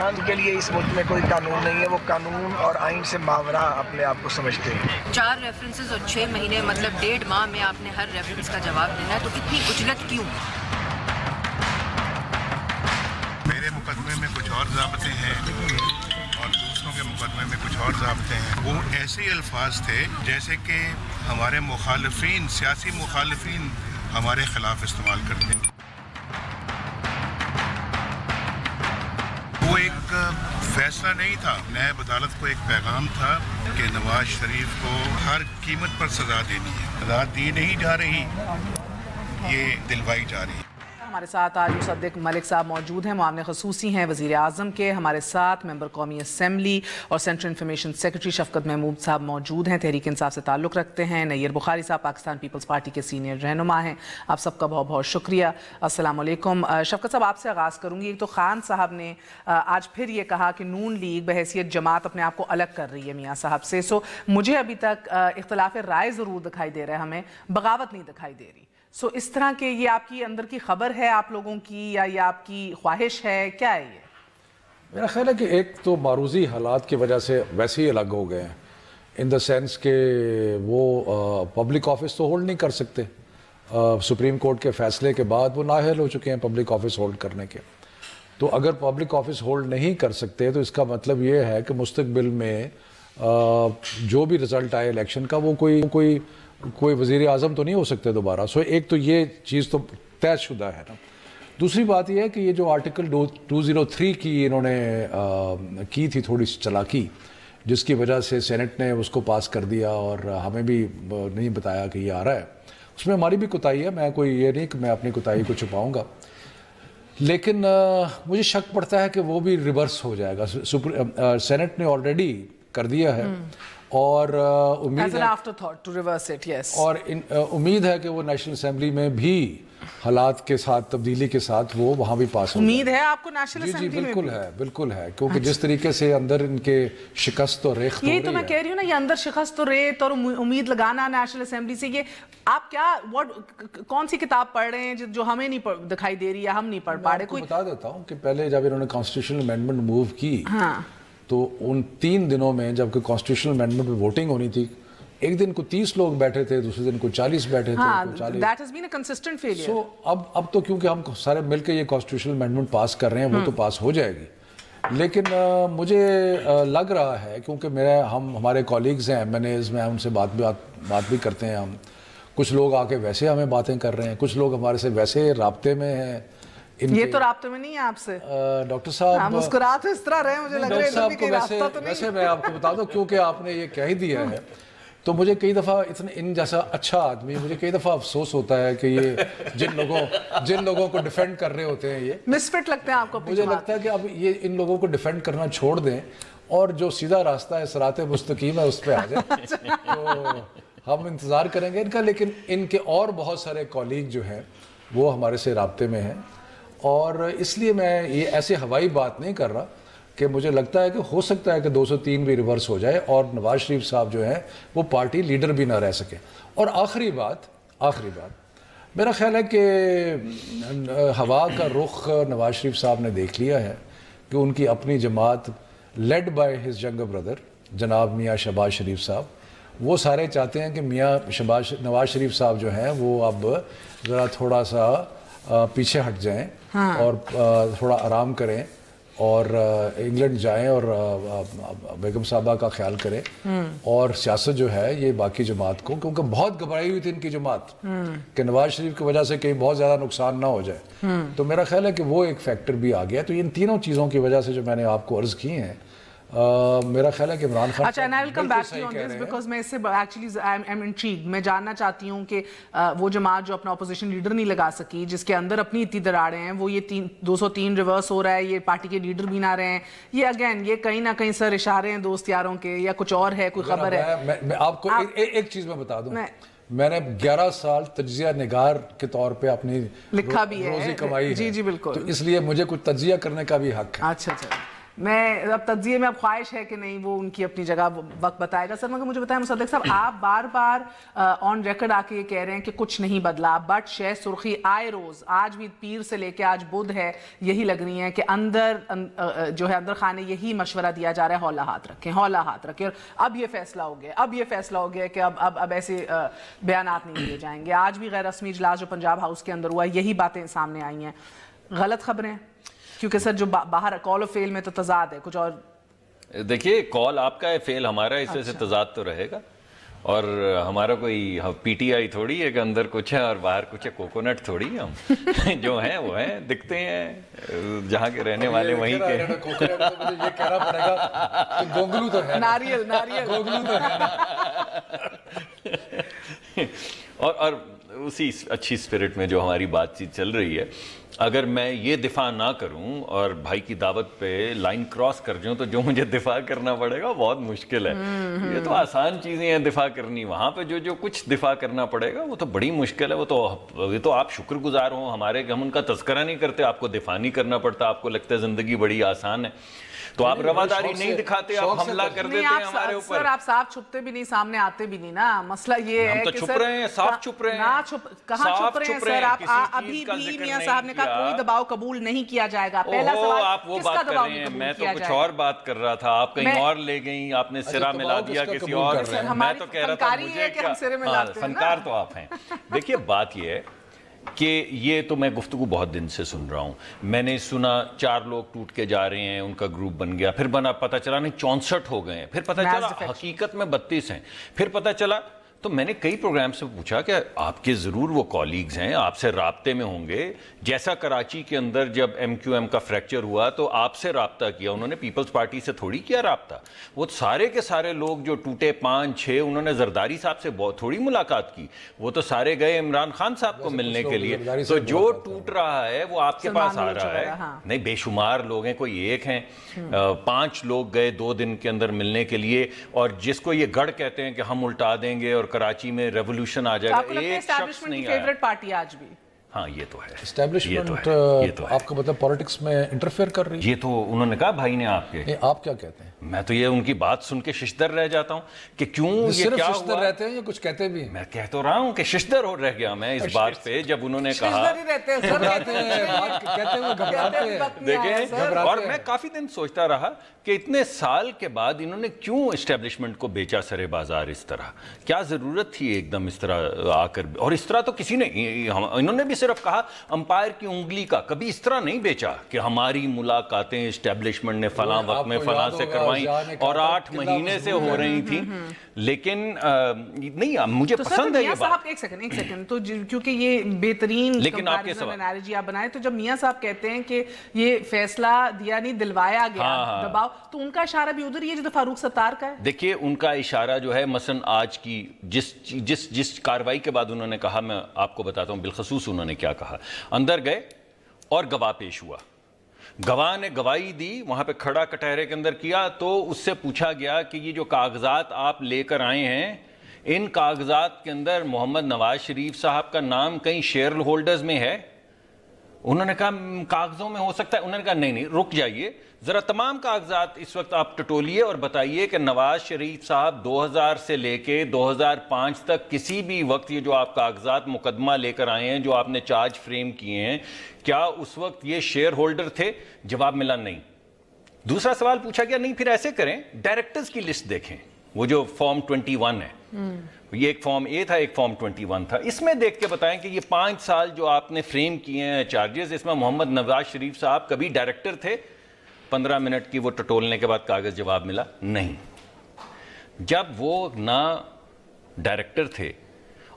چاند کے لیے اس ملک میں کوئی قانون نہیں ہے، وہ قانون اور آئین سے ماورا اپنے آپ کو سمجھتے ہیں۔ 4 ریفرنسز اور 6 مہینے مطلب 1.5 ماہ میں آپ نے ہر ریفرنس کا جواب دینا ہے، تو اتنی عجلت کیوں؟ میرے مقدمے میں کچھ اور ضابطے ہیں اور دوسروں کے مقدمے میں کچھ اور ضابطے ہیں۔ وہ ایسے الفاظ تھے جیسے کہ ہمارے مخالفین، سیاسی مخالفین ہمارے خلاف استعمال کرتے ہیں۔ وہ ایک فیصلہ نہیں تھا، نیب عدالت کو ایک پیغام تھا کہ نواز شریف کو ہر قیمت پر سزا دینی ہے۔ سزا دی نہیں جا رہی، یہ دلوائی جا رہی ہے۔ ہمارے ساتھ آج مصدق ملک صاحب موجود ہیں، معاون خصوصی ہیں وزیر اعظم کے۔ ہمارے ساتھ ممبر قومی اسمبلی اور سینٹرل انفارمیشن سیکرٹری شفقت محمود صاحب موجود ہیں، تحریک انصاف سے تعلق رکھتے ہیں۔ نیر بخاری صاحب پاکستان پیپلز پارٹی کے سینئر رہنما ہیں۔ آپ سب کا بہت بہت شکریہ۔ السلام علیکم۔ شفقت صاحب آپ سے آغاز کروں گی۔ ایک تو خان صاحب نے آج پھر یہ کہا کہ نون لیگ بحیثیت جماعت اپنے آپ کو الگ کر رہی ہے میاں صاحب سے۔ مجھے ابھی تک اختلاف رائے ضرور دکھائی دے رہا ہے، ہمیں بغاوت نہیں دکھائی دے رہی۔ اس طرح کے یہ آپ کی اندر کی خبر ہے آپ لوگوں کی، یا یہ آپ کی خواہش ہے، کیا ہے یہ؟ میرا خیال ہے کہ ایک تو معروضی حالات کی وجہ سے ویسے ہی الگ ہو گئے ہیں، ان دا سینس کہ وہ پبلک آفس تو ہولڈ نہیں کر سکتے۔ سپریم کورٹ کے فیصلے کے بعد وہ نااہل ہو چکے ہیں پبلک آفس ہولڈ کرنے کے۔ تو اگر پبلک آفس ہولڈ نہیں کر سکتے تو اس کا مطلب یہ ہے کہ مستقبل میں جو بھی رزلٹ آئے الیکشن کا، وہ کوئی وزیر اعظم تو نہیں ہو سکتے دوبارہ۔ ایک تو یہ چیز تو طے شدہ ہے نا۔ دوسری بات یہ ہے کہ یہ جو آرٹیکل 203 کی انہوں نے کی تھی تھوڑی سی چلاکی، جس کی وجہ سے سینٹ نے اس کو پاس کر دیا اور ہمیں بھی نہیں بتایا کہ یہ آ رہا ہے، اس میں ہماری بھی کوتاہی ہے۔ میں کوئی یہ نہیں کہ میں اپنی کوتاہی کو چھپاؤں گا، لیکن مجھے شک پڑتا ہے کہ وہ بھی ریورس ہو جائے گا۔ سینٹ نے آلریڈی کر دیا ہے اور امید ہے کہ وہ نیشنل اسمبلی میں بھی حالات کے ساتھ، تبدیلی کے ساتھ وہ وہاں بھی پاس ہو جائے۔ امید ہے آپ کو نیشنل اسمبلی میں؟ بالکل ہے، بالکل ہے، کیونکہ جس طریقے سے اندر ان کے شکست اور ریخت ہو رہی ہے۔ یہی تو میں کہہ رہی ہوں نا، یہ اندر شکست اور ریت اور امید لگانا نیشنل اسمبلی سے، یہ آپ کیا کون سی کتاب پڑھ رہے ہیں جو ہمیں نہیں دکھائی دے رہی ہے، ہم نہیں پڑھ پا رہے؟ کوئی بتا دیتا ہوں کہ پہلے جب انہوں نے کانسٹیٹیوشنل امینڈمنٹ موو کی تو ان 3 دنوں میں جب کہ کانسٹیٹیوشنل امینڈمنٹ پہ ووٹنگ ہونی تھی، ایک دن کو 30 لوگ بیٹھے تھے، دوسرے دن کو 40 بیٹھے تھے۔ that has been a consistent failure۔ اب تو کیونکہ ہم سارے مل کے یہ کانسٹیٹیوشنل امینڈمنٹ پاس کر رہے ہیں، وہ تو پاس ہو جائے گی۔ لیکن مجھے لگ رہا ہے، کیونکہ ہمارے کولیگز ہیں MNAs میں، ان سے بات بھی کرتے ہیں ہم، کچھ لوگ آ کے ویسے ہمیں باتیں کر رہے ہیں، کچھ لوگ ہمارے سے ویسے رابطے میں ہیں۔ یہ تو رابطے میں نہیں ہے آپ سے ڈاکٹر صاحب، مسکرات اس طرح رہے، مجھے لگ رہا ہے ویسے میں آپ کو بتا دوں، کیونکہ آپ نے یہ کہہ ہی دیا ہے، تو مجھے کئی دفعہ ان جیسا اچھا آدمی، مجھے کئی دفعہ افسوس ہوتا ہے کہ یہ جن لوگوں کو ڈیفینڈ کر رہے ہوتے ہیں، یہ مسفٹ لگتے ہیں آپ کو۔ مجھے لگتا ہے کہ اب یہ ان لوگوں کو ڈیفینڈ کرنا چھوڑ دیں اور جو سیدھا راستہ ہے، صراط مستقیم ہے، اس پہ آ جائیں۔ تو ہم انتظار کریں گے ان کا، لیکن ان کے اور بہت سارے کولیگ جو ہیں وہ ہمارے سے رابطے میں ہیں، اور اس لیے میں یہ ایسے ہوائی بات نہیں کر رہا کہ مجھے لگتا ہے کہ ہو سکتا ہے کہ 203 بھی ریورس ہو جائے اور نواز شریف صاحب جو ہیں وہ پارٹی لیڈر بھی نہ رہ سکے۔ اور آخری بات میرا خیال ہے کہ ہوا کا رخ نواز شریف صاحب نے دیکھ لیا ہے کہ ان کی اپنی جماعت led by his younger brother جناب میاں شہباز شریف صاحب، وہ سارے چاہتے ہیں کہ نواز شریف صاحب جو ہیں وہ اب ذرا تھوڑا سا پیچھے ہٹ جائیں اور تھوڑا آرام کریں اور انگلینڈ جائیں اور بیگم صاحبہ کا خیال کریں، اور سیاست جو ہے یہ باقی جماعت کو، کیونکہ بہت گھبرائی ہوئی تھی ان کی جماعت کہ نواز شریف کی وجہ سے کہیں بہت زیادہ نقصان نہ ہو جائے، تو میرا خیال ہے کہ وہ ایک فیکٹر بھی آ گیا۔ تو ان تینوں چیزوں کی وجہ سے جو میں نے آپ کو عرض کی ہیں، میرا خیال ہے کہ عمران خان، اچھا، and I'll come back to you on this because میں اس سے actually I'm intrigued، میں جاننا چاہتی ہوں کہ وہ جماعت جو اپنا اپوزیشن لیڈر نہیں لگا سکی، جس کے اندر اپنی اتنی دراڑیں ہیں، وہ یہ 203 ریورس ہو رہا ہے، یہ پارٹی کے لیڈر بھی نہ رہے ہیں، یہ اگین یہ کہیں نہ کہیں سر اشارے ہیں دوست یاروں کے، یا کچھ اور ہے، کوئی خبر ہے؟ میں آپ کو ایک چیز میں بتا دوں، میں نے 11 سال تجزیہ نگار کے طور پہ اپنی لکھا بھی ہے، روزی کمائی ہے، جی بالکل، تو اس لیے مجھے کچھ تجزیہ کرنے کا بھی حق ہے۔ اچھا میں اب تجزیے میں اب خواہش ہے کہ نہیں، وہ ان کی اپنی جگہ وقت بتائے گا. سر مگر مجھے بتائیں مصدق صاحب، آپ بار بار آن ریکارڈ آ کے یہ کہہ رہے ہیں کہ کچھ نہیں بدلا، بٹ شہ سرخی آئے روز، آج بھی پیر سے لے کے آج بدھ ہے، یہی لگ رہی ہیں کہ اندر جو ہے اندر خانے یہی مشورہ دیا جا رہا ہے ہولا ہاتھ رکھیں، ہولا ہاتھ رکھیں. اور اب یہ فیصلہ ہو گیا، اب یہ فیصلہ ہو گیا کہ اب ایسے بیانات نہیں دیے جائیں گے. آج بھی غیر رسمی اجلاس جو پنجاب ہاؤس کے اندر ہوا، یہی باتیں سامنے آئی ہیں. غلط خبریں؟ کیونکہ سر جو باہر کال و فیل میں تو تضاد ہے کچھ اور. دیکھیے کال آپ کا ہے، فیل ہمارا ہے، اس سے تضاد تو رہے گا. اور ہمارا کوئی پی ٹی آئی تھوڑی ہے کہ اندر کچھ ہے اور باہر کچھ ہے، کوکونٹ تھوڑی ہے. ہم جو ہیں وہ ہیں، دکھتے ہیں، جہاں کے رہنے والے وہیں کے. یہ کہنا پڑے گا کہ گونگلو تو ہے، ناریل گونگلو تو ہے. اور اسی اچھی اسپرٹ میں جو ہماری بات چیت چل رہی ہے، اگر میں یہ دفاع نہ کروں اور بھائی کی دعوت پہ لائن کراس کر جاؤں تو جو مجھے دفاع کرنا پڑے گا بہت مشکل ہے. یہ تو آسان چیزیں ہیں دفاع کرنی، وہاں پہ جو کچھ دفاع کرنا پڑے گا وہ تو بڑی مشکل ہے. یہ تو آپ شکر گزار ہوں ہمارے کہ ہم ان کا تذکرہ نہیں کرتے، آپ کو دفاع نہیں کرنا پڑتا، آپ کو لگتا ہے زندگی بڑی آسان ہے تو آپ رواداری نہیں دکھاتے، آپ حملہ کر دیتے ہیں ہمارے اوپر. سر آپ صاف چھپتے بھی نہیں، سامنے آتے بھی نہیں نا. مسئلہ یہ ہے ہم تو چھپ رہے ہیں، صاف چھپ رہے ہیں. کہاں چھپ رہے ہیں سر آپ؟ ابھی بھی میاں صاحب نے کہا کوئی دباؤ قبول نہیں کیا جائے گا. پہلا سوال آپ وہ بات کر رہے ہیں، میں تو کچھ اور بات کر رہا تھا، آپ کہیں اور لے گئیں، آپ نے سرا ملا دیا کسی اور. میں تو کہہ رہا تھا مجھے کیا، فنکار تو آپ ہیں. دیکھیے بات یہ ہے کہ یہ تو میں گفتگو بہت دن سے سن رہا ہوں. میں نے سنا 4 لوگ ٹوٹ کے جا رہے ہیں، ان کا گروپ بن گیا، پھر پتہ چلا نہیں 64 ہو گئے ہیں، پھر پتہ چلا حقیقت میں 32 ہیں، پھر پتہ چلا. تو میں نے کئی پروگرام سے پوچھا کہ آپ کے ضرور وہ کالیگز ہیں، آپ سے رابطے میں ہوں گے. جیسا کراچی کے اندر جب ایم کیو ایم کا فریکچر ہوا تو آپ سے رابطہ کیا، انہوں نے پیپلز پارٹی سے تھوڑی کیا رابطہ. وہ سارے کے سارے لوگ جو ٹوٹے 5-6 انہوں نے زرداری صاحب سے بہت تھوڑی ملاقات کی، وہ تو سارے گئے عمران خان صاحب کو ملنے کے لیے. تو جو ٹوٹ رہا ہے وہ آپ کے پاس آ رہا ہے. نہیں، بے شمار لوگ ہیں، کوئی ایک ہیں. 5 لوگ گئے 2 دن کے اندر ملنے کے لیے، اور جس کو یہ گڑھ کہتے ہیں کہ ہم الٹا دیں گے اور کراچی میں ریولوشن آ جائے گا، ایک شخص نہیں آیا. فیوریٹ پارٹی آج بھی ہاں یہ تو ہے. اسٹیبلشمنٹ آپ کا مطلب پولیٹکس میں انٹرفیئر کر رہی ہے؟ یہ تو انہوں نے کہا بھائی نے آپ کے. آپ کیا کہتے ہیں؟ میں تو یہ ان کی بات سن کے ششدر رہ جاتا ہوں کہ کیوں یہ کیا ہوا. صرف ششدر رہتے ہیں یا کچھ کہتے بھی ہیں؟ میں کہہ تو رہا ہوں کہ ششدر ہو رہ گیا میں اس بات پہ جب انہوں نے کہا. دیکھیں، اور میں کافی دن سوچتا رہا کہ اتنے سال کے بعد انہوں نے کیوں اسٹیبلشمنٹ کو بیچا سرے بازار اس طرح. کیا ضرورت تھی ایک دم اس طرح آ کر؟ اور اس طرح تو کسی نے، انہوں نے بھی صرف کہا امپائر کی انگلی کا، کبھی اس طرح نہیں بیچا کہ ہماری ملاقاتیں اسٹیبلشمنٹ نے فلاں وقت میں فلاں سے کروائیں اور 8 مہینے سے ہو رہی تھیں. لیکن نہیں، مجھے پسند ہے یہ بات. ایک سیکنڈ تو کیونکہ یہ بہترین لیکن آپ کے سوال انالوجی آپ بنائیں تو جب میاں صاحب کہتے ہیں کہ یہ فیصلہ دیا نہیں دلوایا گیا دباؤ، تو ان کا اشارہ بھی ادھر ہی ہے جو فاروق ستار کا ہے. دیکھیے ان کا اشارہ جو ہے مثلا آج کی جس کاروائی کے بعد انہوں نے کہا، میں آپ کو بتاتا ہوں بالخصوص انہوں نے کیا کہا. اندر گئے اور گواہ پیش ہوا، گواہ نے گواہی دی، وہاں پہ کھڑا کٹہرے کے اندر کیا. تو اس سے پوچھا گیا کہ یہ جو کاغذات آپ لے کر آئے ہیں، ان کاغذات کے اندر محمد نواز شریف صاحب کا نام کہیں شیئر ہولڈرز میں ہے؟ انہوں نے کہا کاغذوں میں ہو سکتا ہے. انہوں نے کہا نہیں رک جائیے ذرا، تمام کاغذات اس وقت آپ ٹٹولیے اور بتائیے کہ نواز شریف صاحب 2000 سے لے کے 2005 تک کسی بھی وقت یہ جو آپ کاغذات مقدمہ لے کر آئے ہیں، جو آپ نے چارج فریم کیے ہیں، کیا اس وقت یہ شیئر ہولڈر تھے؟ جواب ملا نہیں. دوسرا سوال پوچھا گیا نہیں پھر ایسے کریں ڈائریکٹرز کی لسٹ دیکھیں، وہ جو فارم 21 ہے، یہ ایک فارم اے تھا ایک فارم 21 تھا، اس میں دیکھ کے بتائیں کہ یہ 5 سال جو آپ نے فریم کیے ہیں چارجز، اس میں محمد نواز شریف صاحب کبھی ڈائریکٹر تھے؟ 15 منٹ کی وہ ٹٹولنے کے بعد کاغذ جواب ملا نہیں. جب وہ نہ ڈائریکٹر تھے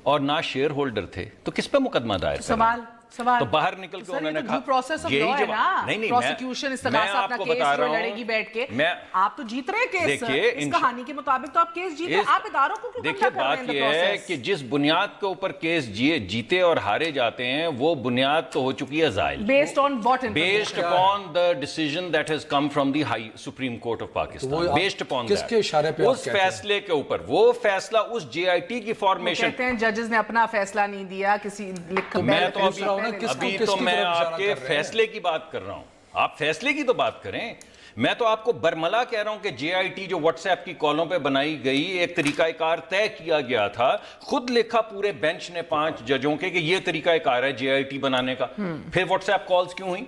اور نہ شیئر ہولڈر تھے تو کس پہ مقدمہ دائر کریں؟ تو باہر نکل کے انہوں نے کہا یہی جواب. نہیں پروسیکیوشن استغاثہ اپنا کیس جو لڑے گی بیٹھ کے، آپ تو جیت رہے کیس، اس کہانی کے مطابق تو آپ کیس جیتے، آپ اداروں کو کیوں دیکھیے بات یہ ہے کہ جس بنیاد کے اوپر کیس جیتے اور ہارے جاتے ہیں وہ بنیاد تو ہو چکی ہے زائل. Based upon the decision that has come from the high Supreme Court of Pakistan, based upon کس کے اشارے پہ اس فیصلے کے اوپر، وہ فیصلہ اس جے آئی ٹی کی فارمیشن. کہتے ہیں ججز نے اپنا فیصلہ نہیں دیا کسی لکھ. میں تو ابھی تو میں آپ کے فیصلے کی بات کر رہا ہوں، آپ فیصلے کی تو بات کریں. میں تو آپ کو برملا کہہ رہا ہوں کہ جے آئی ٹی جو واٹس ایپ کی کالوں پہ بنائی گئی ایک طریقہ کار طے کیا گیا تھا, خود لکھا پورے بینچ نے 5 ججوں کے کہ یہ طریقہ کار ہے جے آئی ٹی بنانے کا, پھر واٹس ایپ کالز کیوں ہوئی,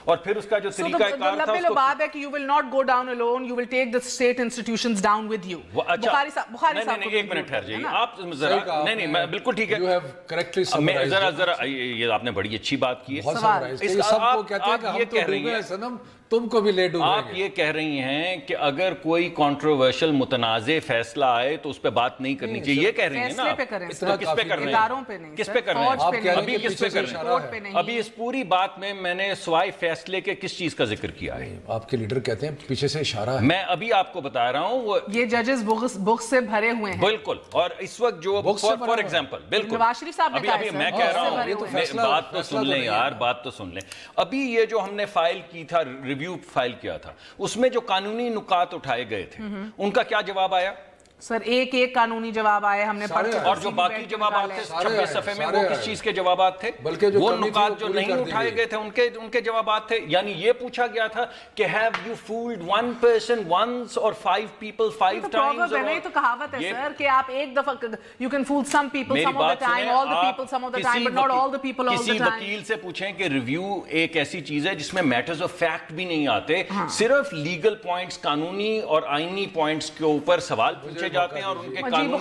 اور پھر اس کا جو طریقہ کار تھا اس کو بات ہے کہ you will not go down alone, you will take the state institutions down with you. بخاری صاحب ایک منٹ ٹھہر جائیے آپ ذرا, نہیں میں بالکل ٹھیک ہے, You have correctly summarized. ذرا یہ آپ نے بڑی اچھی بات کی ہے. سب کو کہتے ہیں کہ ہم تو ڈوبے ہیں سنم, تم کو بھی لے ڈوبیں گے. آپ یہ کہہ رہی ہیں کہ اگر کوئی کنٹروورشل متنازع فیصلہ آئے تو اس پہ بات نہیں کرنی چاہیے, یہ کہہ رہی ہیں نا. کس پہ کر رہے ہیں, کس پہ کر رہے ہیں, ابھی کس پہ کر رہے ہیں, ابھی اس پوری بات میں میں نے سوائے فیصلے کے کس چیز کا ذکر کیا ہے؟ آپ کے لیڈر کہتے ہیں پیچھے سے اشارہ ہے. میں ابھی آپ کو بتا رہا ہوں یہ ججز بغض سے بھرے ہوئے ہیں. بالکل, اور اس وقت جو فار ایگزامپل بالکل نواز شریف صاحب نے ابھی میں کہہ رہا ہوں, بات تو سن لیں یار, بات تو سن لیں. ابھی یہ جو ہم نے فائل کی تھا, ریویو فائل کیا تھا, اس میں جو قانونی نکات اٹھائے گئے تھے ان کا کیا جواب آیا؟ سر ایک قانونی جواب آئے ہم نے پڑھ کے, اور جو باقی جوابات تھے 26 صفحے میں وہ کس چیز کے جوابات تھے؟ وہ نکات جو نہیں اٹھائے گئے تھے ان کے جوابات تھے. یعنی یہ پوچھا گیا تھا کہ have you fooled one person once or 5 people 5 times? یہ تو کہاوت ہے سر کہ آپ ایک دفعہ you can fool some people some of the time, all the people some of the time, but not all the people all the time. کسی وکیل سے پوچھیں کہ ریویو ایک ایسی چیز ہے جس میں میٹرز آف فیکٹ بھی نہیں آتے, صرف لیگل پوائنٹس, قانونی اور آئینی پوائنٹس کے اوپر سوال پوچھے جاتے ہیں اور ان کے قانونی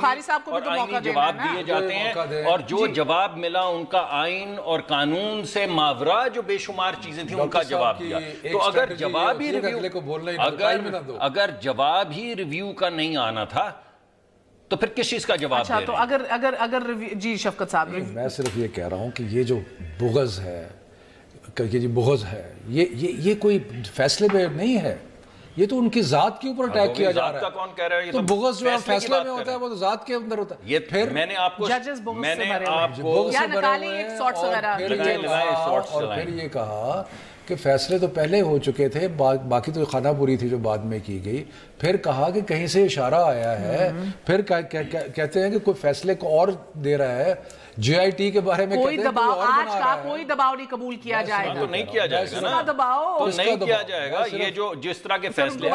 اور آئینی جواب دیے جاتے ہیں, اور جو جواب ملا ان کا آئین اور قانون سے ماورا جو بے شمار چیزیں تھیں ان کا جواب دیا. تو اگر جواب ہی ریویو کا نہیں آنا تھا تو پھر کس چیز کا جواب دے رہے ہیں؟ تو اگر جی شفقت صاحب, میں صرف یہ کہہ رہا ہوں کہ یہ جو بغض ہے, کہ یہ بغض ہے, یہ کوئی فیصلے پہ نہیں ہے, یہ تو ان کی ذات کے اوپر اٹیک کیا جا رہا ہے. تو بغض جو فیصلے میں ہوتا ہے وہ تو ذات کے اندر ہوتا ہے. پھر میں نے آپ کو اور پھر یہ کہا کہ فیصلے تو پہلے ہو چکے تھے, باقی تو خانہ پوری تھی جو بعد میں کی گئی. پھر کہا کہ کہیں سے اشارہ آیا ہے, پھر کہتے ہیں کہ کوئی فیصلے کو اور دے رہا ہے. جے آئی ٹی کے بارے میں کوئی دباؤ, آج کا کوئی دباؤ نہیں قبول کیا جائے گا. تو نہیں کیا جائے گا نا, تو نہیں کیا جائے گا. یہ جو جس طرح کے فیصلے,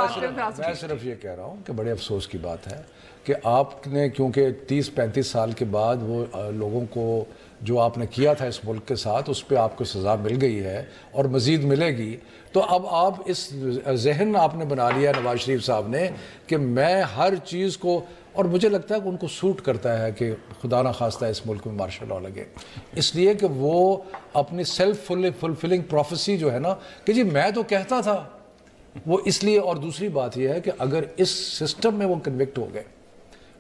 میں صرف یہ کہہ رہا ہوں کہ بڑے افسوس کی بات ہے کہ آپ نے کیونکہ 30-35 سال کے بعد وہ لوگوں کو جو آپ نے کیا تھا اس ملک کے ساتھ اس پہ آپ کو سزا مل گئی ہے اور مزید ملے گی, تو اب آپ اس ذہن آپ نے بنا لیا نواز شریف صاحب نے کہ میں ہر چیز کو, اور مجھے لگتا ہے کہ ان کو سوٹ کرتا ہے کہ خدا نہ خواستہ اس ملک میں مارشل لاء لگے, اس لیے کہ وہ اپنی سیلف فلفلنگ پروفیسی جو ہے نا کہ جی میں تو کہتا تھا, وہ اس لیے. اور دوسری بات یہ ہے کہ اگر اس سسٹم میں وہ کنوکٹ ہو گئے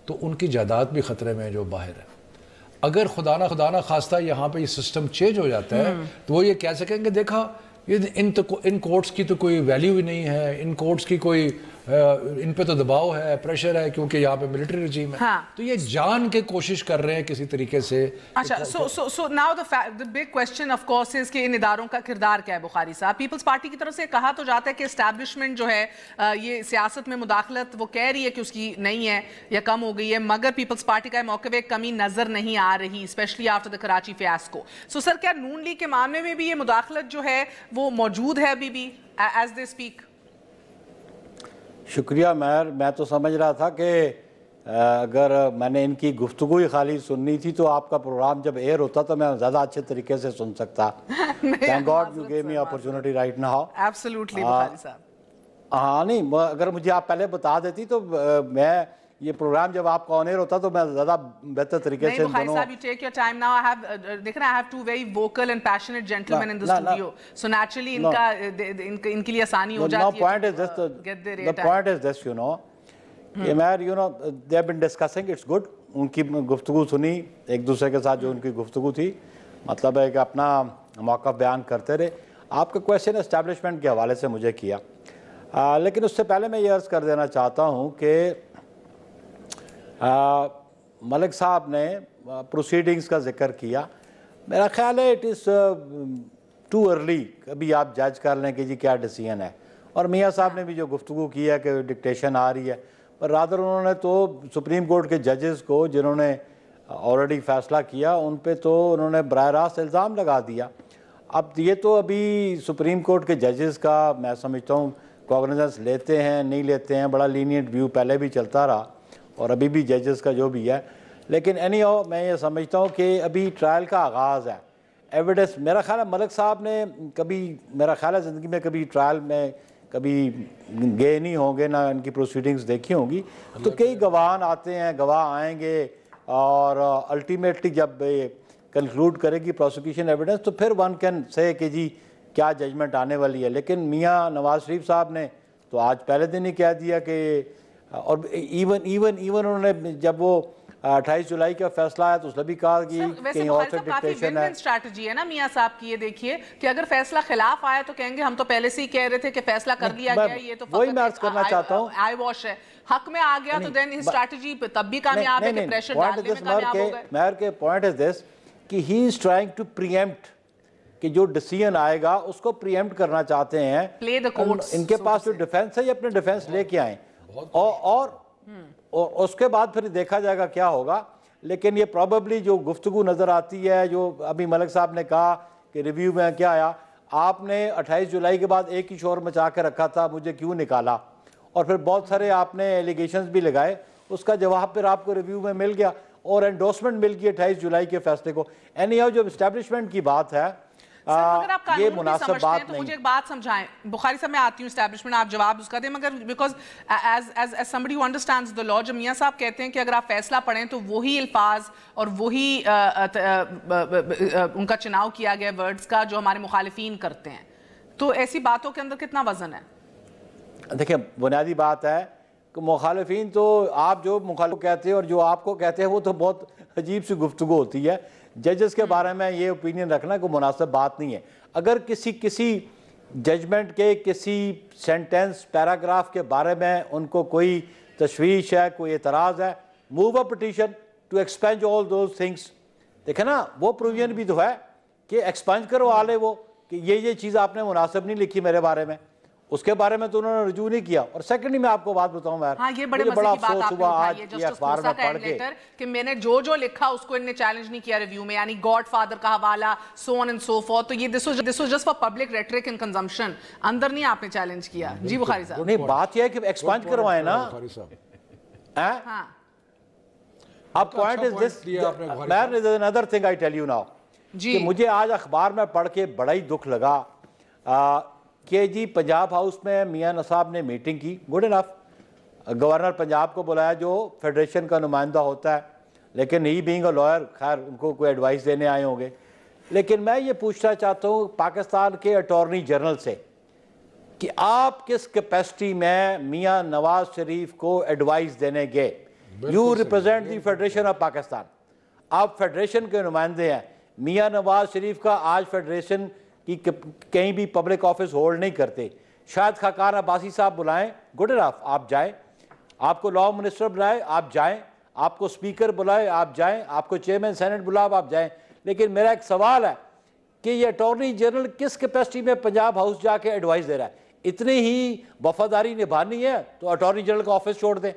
تو ان کی جائیداد بھی خطرے میں جو باہر ہے. اگر خدا نہ خواستہ یہاں پہ یہ سسٹم چینج ہو جاتا ہے تو وہ یہ کہہ سکیں کہ دیکھا ان کورٹس کی تو کوئی ویلیو ہی نہیں ہے, ان کورٹس کی کوئی, ان پہ تو دباؤ ہے, پریشر ہے, کیونکہ یہاں پہ ملٹری رجیم ہے. تو یہ جان کے کوشش کر رہے ہیں کسی طریقے سے. اچھا, so now the big question of course is کہ ان اداروں کا کردار کیا ہے بخاری صاحب؟ پیپلز پارٹی کی طرف سے کہا تو جاتا ہے کہ اسٹیبلشمنٹ جو ہے یہ سیاست میں مداخلت وہ کہہ رہی ہے کہ اس کی نہیں ہے یا کم ہو گئی ہے, مگر پیپلز پارٹی کا موقع میں کمی نظر نہیں آ رہی, especially after the Karachi fiasco. So sir کیا نون لیگ کے معاملے میں بھی یہ مداخلت جو ہے وہ موجود ہے ابھی بھی ایز دے اسپیک؟ شکریہ مہر. میں تو سمجھ رہا تھا کہ اگر میں نے ان کی گفتگو ہی خالی سننی تھی تو آپ کا پروگرام جب ایئر ہوتا تو میں زیادہ اچھے طریقے سے سن سکتا. Thank God you gave me opportunity right now. Absolutely بخاری صاحب. ہاں نہیں, اگر مجھے آپ پہلے بتا دیتی تو میں یہ پروگرام جب آپ کا آن ایئر ہوتا تو میں زیادہ بہتر طریقے سے بخاری صاحب, you take your time now. دیکھنا I have two very vocal and passionate gentlemen in the studio, so naturally ان کے لیے آسانی ہو جاتی ہے. The point is this, you know, کہ میں they have been discussing, it's good. ان کی گفتگو سنی, ایک دوسرے کے ساتھ جو ان کی گفتگو تھی, مطلب ہے کہ اپنا موقف بیان کرتے رہے. آپ کا کویشچن اسٹیبلشمنٹ کے حوالے سے مجھے کیا, لیکن اس سے پہلے میں یہ عرض کر دینا چاہتا ہوں کہ ملک صاحب نے پروسیڈنگز کا ذکر کیا. میرا خیال ہے اٹ از ٹو ارلی, ابھی آپ جج کر لیں کہ جی کیا ڈیسیژن ہے. اور میاں صاحب نے بھی جو گفتگو کی ہے کہ ڈکٹیشن آ رہی ہے, پر رادر انہوں نے تو سپریم کورٹ کے ججز کو جنہوں نے آلریڈی فیصلہ کیا ان پہ تو انہوں نے براہ راست الزام لگا دیا. اب یہ تو ابھی سپریم کورٹ کے ججز کا میں سمجھتا ہوں کاگنیزنس لیتے ہیں نہیں لیتے ہیں. بڑا لینینٹ ویو پہلے بھی چلتا رہا اور ابھی بھی ججز کا جو بھی ہے. لیکن اینی ہاؤ میں یہ سمجھتا ہوں کہ ابھی ٹرائل کا آغاز ہے. ایویڈنس میرا خیال ہے ملک صاحب نے کبھی میرا خیال ہے زندگی میں کبھی ٹرائل میں کبھی گئے نہیں ہوں گے، نہ ان کی پروسیڈنگز دیکھی ہوں گی. تو کئی گواہان آتے ہیں، گواہ آئیں گے اور الٹیمیٹلی جب کنکلوڈ کرے گی پروسیکیوشن ایویڈنس تو پھر ون کین سے کہ جی کیا ججمنٹ آنے والی ہے. لیکن میاں نواز شریف صاحب نے تو آج پہلے دن ہی کہہ دیا کہ اور ایون انہوں نے جب وہ 28 جولائی کا فیصلہ آیا تو اس نے بھی کہا کہ کہیں اور سے ڈکٹیشن ہے. اسٹریٹجی ہے نا میاں صاحب کی. یہ دیکھیے کہ اگر فیصلہ خلاف آیا تو کہیں گے ہم تو پہلے سے ہی کہہ رہے تھے کہ فیصلہ کر لیا گیا. یہ تو وہی میں عرض کرنا چاہتا ہوں آئی واش ہے. حق میں آ گیا تو دین اسٹریٹجی تب بھی کامیاب ہے کہ پریشر ڈالنے میں کامیاب ہو گئے. میئر کے پوائنٹ از دس کہ ہی از ٹرائنگ ٹو پریمپٹ کہ جو ڈیسیژن آئے گا اس کو پریمپٹ کرنا چاہتے ہیں. ان کے پاس جو ڈیفینس ہے یہ اپنے ڈیفینس لے کے آئیں اور اس کے بعد پھر دیکھا جائے گا کیا ہوگا. لیکن یہ پروبیبلی جو گفتگو نظر آتی ہے جو ابھی ملک صاحب نے کہا کہ ریویو میں کیا آیا، آپ نے 28 جولائی کے بعد ایک ہی شور مچا کے رکھا تھا مجھے کیوں نکالا، اور پھر بہت سارے آپ نے ایلیگیشنز بھی لگائے. اس کا جواب پھر آپ کو ریویو میں مل گیا اور انڈورسمنٹ مل گئی 28 جولائی کے فیصلے کو. اینی ہاؤ جو اسٹیبلشمنٹ کی بات ہے یہ مناسب بات نہیں. مجھے ایک بات سمجھائیں بخاری صاحب، میں آتی ہوں اسٹیبلشمنٹ، آپ جواب اس کا دیں. مگر because as somebody who understands the law، جب میاں صاحب کہتے ہیں کہ اگر آپ فیصلہ پڑھیں تو وہی الفاظ اور وہی ان کا چناؤ کیا گیا ورڈز کا جو ہمارے مخالفین کرتے ہیں، تو ایسی باتوں کے اندر کتنا وزن ہے؟ دیکھیں بنیادی بات ہے کہ مخالفین تو آپ جو مخالف کہتے ہیں اور جو آپ کو کہتے ہیں وہ تو بہت عجیب سی گفتگو ہوتی ہے. ججز کے بارے میں یہ اوپینین رکھنا کوئی مناسب بات نہیں ہے. اگر کسی ججمنٹ کے کسی سینٹنس پیراگراف کے بارے میں ان کو کوئی تشویش ہے، کوئی اعتراض ہے، move a petition to expunge all those things. دیکھیں نا وہ پروویژن بھی تو ہے کہ ایکسپنج کروا لے وہ کہ یہ چیز آپ نے مناسب نہیں لکھی میرے بارے میں. اس کے بارے میں تو انہوں نے رجوع نہیں کیا. اور سیکنڈلی میں آپ کو بات بتاؤں یار، ہاں یہ بڑے مزے کی بات آپ نے اٹھائی ہے جسٹس کوسا کا ایڈلیٹر کہ میں نے جو لکھا اس کو ان نے چیلنج نہیں کیا ریویو میں، یعنی گاڈ فادر کا حوالہ سو آن اینڈ سو فورتھ. تو یہ this was just for public rhetoric and consumption, اندر نہیں آپ نے چیلنج کیا. جی بخاری صاحب نہیں بات یہ ہے کہ ایکسپنج کروائیں نا. ہاں اب point is this Mir another thing I tell you now کہ مجھے آج اخبار میں پڑھ کے بڑا ہی دکھ لگا کہ جی پنجاب ہاؤس میں میاں نصاب نے میٹنگ کی. گڈ انف، گورنر پنجاب کو بلایا جو فیڈریشن کا نمائندہ ہوتا ہے، لیکن ہی بینگ اے لائر خیر ان کو کوئی ایڈوائس دینے آئے ہوں گے. لیکن میں یہ پوچھنا چاہتا ہوں پاکستان کے اٹارنی جنرل سے کہ آپ کس کیپیسٹی میں میاں نواز شریف کو ایڈوائس دینے گئے؟ You represent the federation of Pakistan, آپ فیڈریشن کے نمائندے ہیں. میاں نواز شریف کا آج فیڈریشن کی کہیں بھی پبلک آفس ہولڈ نہیں کرتے. شاید خاقان عباسی صاحب بلائیں، گڈ انف آپ جائیں. آپ کو لاء منسٹر بلائے آپ جائیں، آپ کو اسپیکر بلائے آپ جائیں، آپ کو چیئرمین سینٹ بلائے آپ جائیں. لیکن میرا ایک سوال ہے کہ یہ اٹارنی جنرل کس کیپیسٹی میں پنجاب ہاؤس جا کے ایڈوائس دے رہا ہے؟ اتنی ہی وفاداری نبھانی ہے تو اٹارنی جنرل کا آفس چھوڑ دیں.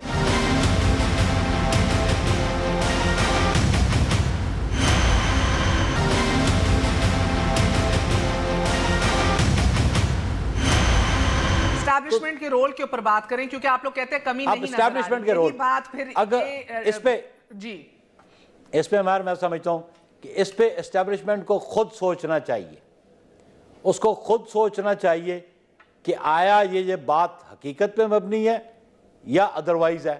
اسٹیبلشمنٹ کے رول کے اوپر بات کریں کیونکہ آپ لوگ کہتے ہیں کمی نہیں نظر آ رہی. اسٹیبلشمنٹ کے رول بات پھر اگر اس پہ میں سمجھتا ہوں کہ اس پہ اسٹیبلشمنٹ کو خود سوچنا چاہیے. اس کو خود سوچنا چاہیے کہ آیا یہ بات حقیقت پہ مبنی ہے یا ادروائز ہے.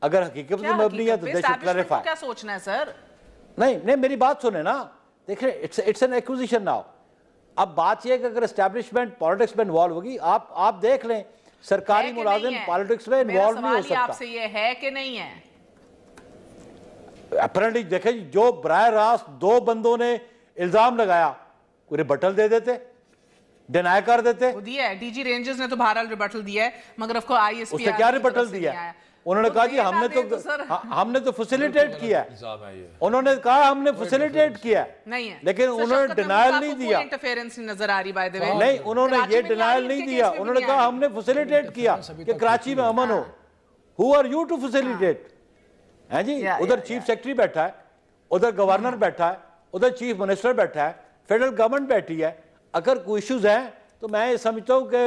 اگر حقیقت پہ مبنی ہے تو دے شوڈ کلیریفائی. کیا سوچنا ہے سر؟ نہیں میری بات سنیں نا. دیکھیں اٹس این ایکوزیشن ناؤ. اب بات یہ ہے کہ اگر اسٹیبلشمنٹ پالیٹکس میں انوالو ہوگی، آپ دیکھ لیں سرکاری ملازم پالیٹکس میں انوالو نہیں ہو سکتا. آپ سے یہ ہے کہ نہیں ہے؟ اپرینٹلی دیکھیں جو براہ راست دو بندوں نے الزام لگایا کوئی ریبٹل دے دیتے، ڈینائی کر دیتے. دیا ہے ڈی جی رینجرز نے تو بہرحال ریبٹل دیا ہے، مگر اف کو آئی ایس پی اس نے کیا ریبٹل دیا ہے؟ انہوں نے کہا جی ہم نے تو فیسیلیٹیٹ کیا ہے. انہوں نے کہا ہم نے فیسیلیٹیٹ کیا ہے، لیکن انہوں نے ڈینائل نہیں دیا. نہیں انہوں نے یہ ڈینائل نہیں دیا. انہوں نے کہا ہم نے فیسیلیٹیٹ کیا کہ کراچی میں امن ہو. Who are you to facilitate؟ ہیں جی ادھر چیف سیکرٹری بیٹھا ہے، ادھر گورنر بیٹھا ہے، ادھر چیف منسٹر بیٹھا ہے، فیڈرل گورنمنٹ بیٹھی ہے. اگر کوئی ایشوز ہیں تو میں یہ سمجھتا ہوں کہ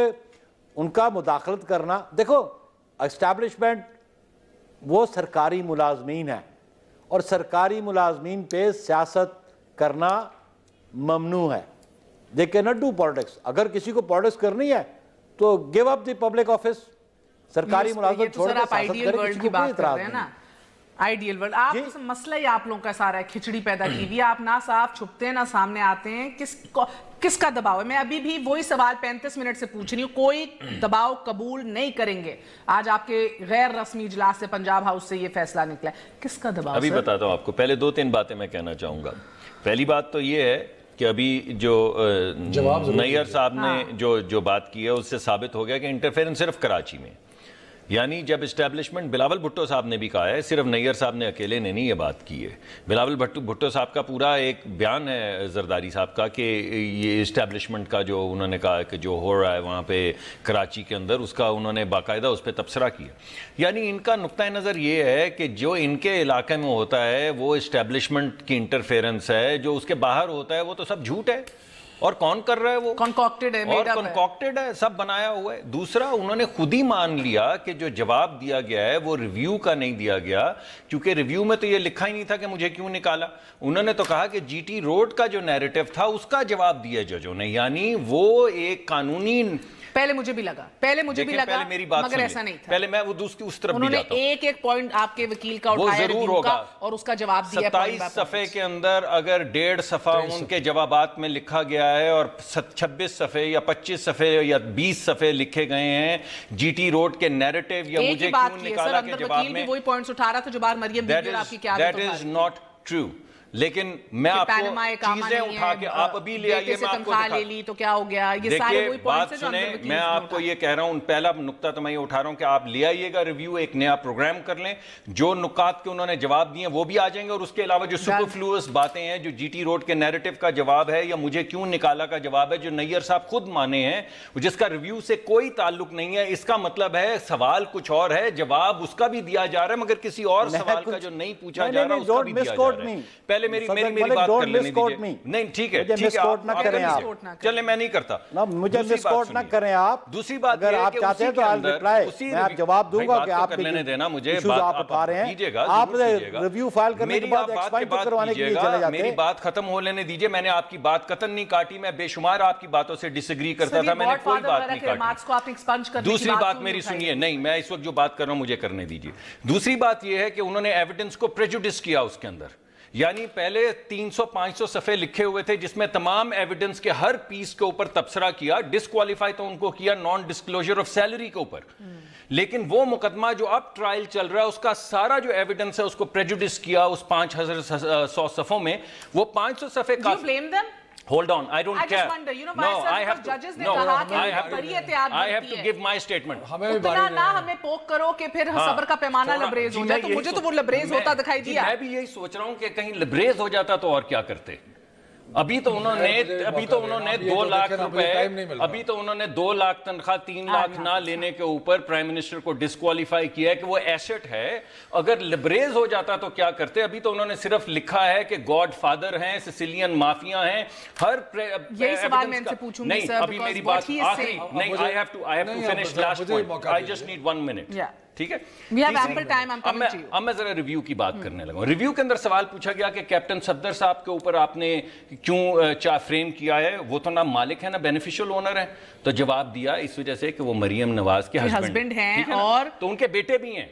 ان کا مداخلت کرنا، دیکھو اسٹیبلشمنٹ وہ سرکاری ملازمین ہیں اور سرکاری ملازمین پہ سیاست کرنا ممنوع ہے. They can not do politics. اگر کسی کو پالیٹکس کرنی ہے تو give up the public office. سرکاری ملازمت چھوڑ کے سیاست کرے، کسی کو کوئی اعتراض نہیں. آئیڈیل ورلڈ آپ مسئلہ ہی آپ لوگوں کا سارا ہے، کھچڑی پیدا کی ہوئی، آپ نہ صاف چھپتے ہیں نہ سامنے آتے ہیں. کس کا دباؤ ہے؟ میں ابھی بھی وہی سوال 35 منٹ سے پوچھ رہی ہوں. کوئی دباؤ قبول نہیں کریں گے. آج آپ کے غیر رسمی اجلاس سے پنجاب ہاؤس سے یہ فیصلہ نکلا ہے. کس کا دباؤ؟ ابھی بتاتا ہوں آپ کو. پہلے 2-3 باتیں میں کہنا چاہوں گا. پہلی بات تو یہ ہے کہ ابھی جو نیئر صاحب نے جو بات کی ہے اس سے ثابت ہو گیا کہ انٹرفیرنس صرف کراچی میں. یعنی جب اسٹیبلشمنٹ، بلاول بھٹو صاحب نے بھی کہا ہے، صرف نیئر صاحب نے اکیلے نے نہیں یہ بات کی ہے. بلاول بھٹو صاحب کا پورا ایک بیان ہے زرداری صاحب کا کہ یہ اسٹیبلشمنٹ کا جو انہوں نے کہا کہ جو ہو رہا ہے وہاں پہ کراچی کے اندر، اس کا انہوں نے باقاعدہ اس پہ تبصرہ کیا. یعنی ان کا نقطہ نظر یہ ہے کہ جو ان کے علاقے میں ہوتا ہے وہ اسٹیبلشمنٹ کی انٹرفیرنس ہے، جو اس کے باہر ہوتا ہے وہ تو سب جھوٹ ہے. اور کون کر رہا ہے؟ وہ کنکاکٹڈ ہے، اور کنکاکٹڈ ہے، سب بنایا ہوا ہے. دوسرا، انہوں نے خود ہی مان لیا کہ جو جواب دیا گیا ہے وہ ریویو کا نہیں دیا گیا، کیونکہ ریویو میں تو یہ لکھا ہی نہیں تھا کہ مجھے کیوں نکالا. انہوں نے تو کہا کہ جی ٹی روڈ کا جو نیریٹو تھا اس کا جواب دیا ججوں نے. یعنی وہ ایک قانونی، پہلے مجھے بھی لگا مگر ایسا نہیں تھا. پہلے میں وہ دوسری اس طرف بھی جاتا ہوں. انہوں نے ایک پوائنٹ آپ کے وکیل کا اٹھایا ریویو کا اور اس کا جواب دیا. 27 صفحے کے اندر اگر 1.5 صفحہ ان کے جوابات میں لکھا گیا ہے اور 26 صفحے یا 25 صفحے یا 20 صفحے لکھے گئے ہیں جی ٹی روڈ کے نیریٹو یا مجھے کیوں نکالا کے جواب میں، وہی پوائنٹس اٹھا رہا تھا جو بار مریم بیبی اور آپ کی کیا دیٹ از ناٹ ٹرو. لیکن میں آپ کو چیزیں اٹھا کے آپ ابھی لے آئیے، میں آپ کو لے لی تو کیا ہو گیا. یہ سارے وہی بات سنیں، میں آپ کو یہ کہہ رہا ہوں، پہلا نقطہ تو میں یہ اٹھا رہا ہوں کہ آپ لے آئیے گا ریویو، ایک نیا پروگرام کر لیں. جو نکات کے انہوں نے جواب دیے وہ بھی آ جائیں گے، اور اس کے علاوہ جو سپرفلوئس باتیں ہیں، جو جی ٹی روڈ کے نیریٹو کا جواب ہے یا مجھے کیوں نکالا کا جواب ہے، جو نیئر صاحب خود مانے ہیں، جس کا ریویو سے کوئی تعلق نہیں ہے. اس کا مطلب ہے سوال کچھ اور ہے، جواب اس کا بھی دیا جا رہا ہے، مگر کسی اور سوال کا جو نہیں پوچھا جا رہا اس کا بھی دیا جا رہا ہے. پہلے میری بات کر لینے دیجئے. نہیں ٹھیک ہے، چلے میں نہیں کرتا. مجھے مس کوٹ نہ کریں آپ. دوسری بات اگر آپ چاہتے ہیں تو میں آپ جواب دوں گا کہ آپ لینے دینا مجھے آپ اٹھا رہے ہیں. آپ ریویو فائل کرنے کے بعد ایکسپائر کروانے کے لیے چلے جاتے ہیں. میری بات ختم ہو لینے دیجئے. میں نے آپ کی بات قطعاً نہیں کاٹی، میں بے شمار آپ کی باتوں سے ڈس ایگری کرتا تھا، میں نے کوئی بات نہیں کاٹی. دوسری بات میری سنیے، نہیں میں اس وقت جو بات کر رہا ہوں مجھے کرنے دیجئے. دوسری بات یہ ہے کہ انہوں نے ایویڈنس کو پریجوڈس کیا اس کے اندر. یعنی پہلے 300-500 صفحے لکھے ہوئے تھے جس میں تمام ایویڈنس کے ہر پیس کے اوپر تبصرہ کیا. ڈسکوالیفائی تو ان کو کیا نان ڈسکلوجر آف سیلری کے اوپر. لیکن وہ مقدمہ جو اب ٹرائل چل رہا ہے اس کا سارا جو ایویڈنس ہے اس کو پریجوڈس کیا اس 5100 صفحوں میں. وہ 500 صفحے کا Hold on, I don't care. No, I have to give my statement. اتنا نہ ہمیں پوک کرو کہ پھر صبر کا پیمانہ لبریز ہو جائے. تو مجھے تو وہ لبریز ہوتا دکھائی دیا. میں بھی یہی سوچ رہا ہوں کہ کہیں لبریز ہو جاتا تو اور کیا کرتے. ابھی تو انہوں نے 2 لاکھ روپے، ابھی تو انہوں نے 2 لاکھ تنخواہ 3 لاکھ نہ لینے کے اوپر پرائم منسٹر کو ڈسکوالیفائی کیا ہے کہ وہ ایسٹ ہے. اگر لبریز ہو جاتا تو کیا کرتے. ابھی تو انہوں نے صرف لکھا ہے کہ گاڈ فادر ہیں، سسیلین مافیا ہیں. ہر یہی سوال میں ان سے پوچھوں گی سر. ابھی میری بات آخری نہیں، I have to finish last point. I just need 1 minute. ٹھیک ہے، اب میں ذرا ریویو کی بات کرنے لگا. ریویو کے اندر سوال پوچھا گیا کہ کیپٹن صفدر صاحب کے اوپر آپ نے کیوں فریم کیا ہے، وہ تو نہ مالک ہے نہ بینیفیشل اونر ہے. تو جواب دیا اس وجہ سے کہ وہ مریم نواز کے ہسبینڈ ہیں، اور تو ان کے بیٹے بھی ہیں،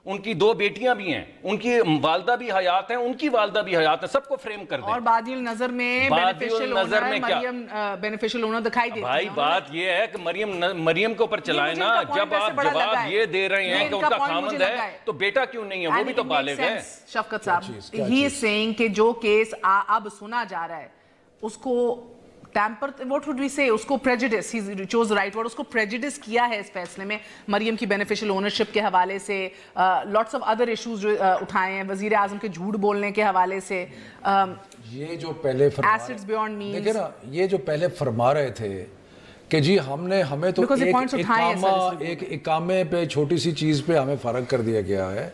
ان کی 2 بیٹیاں بھی ہیں، ان کی والدہ بھی حیات ہیں، ان کی والدہ بھی حیات ہیں. سب کو فریم کر دیں. اور بادی النظر میں مریم بینیفیشل اونر دکھائی دیتی ہے. بھائی بات یہ ہے کہ مریم کے اوپر چلائے نا. جب آپ جواب یہ دے رہے ہیں کہ ان کا خامند ہے تو بیٹا کیوں نہیں ہے، وہ بھی تو بالغ ہے. شفقت صاحب ہی از سیئنگ کہ جو کیس اب سنا جا رہا ہے اس کو temper, what would we say، اس کو prejudice, he chose the right word، اس کو prejudice کیا ہے اس فیصلے میں مریم کی beneficial ownership کے حوالے سے. lots of other issues جو اٹھائے ہیں وزیر اعظم کے جھوٹ بولنے کے حوالے سے. یہ جو پہلے assets beyond means، دیکھیں نا یہ جو پہلے فرما رہے تھے کہ جی ہمیں تو ایک اقامے پہ چھوٹی سی چیز پہ ہمیں فرق کر دیا گیا ہے.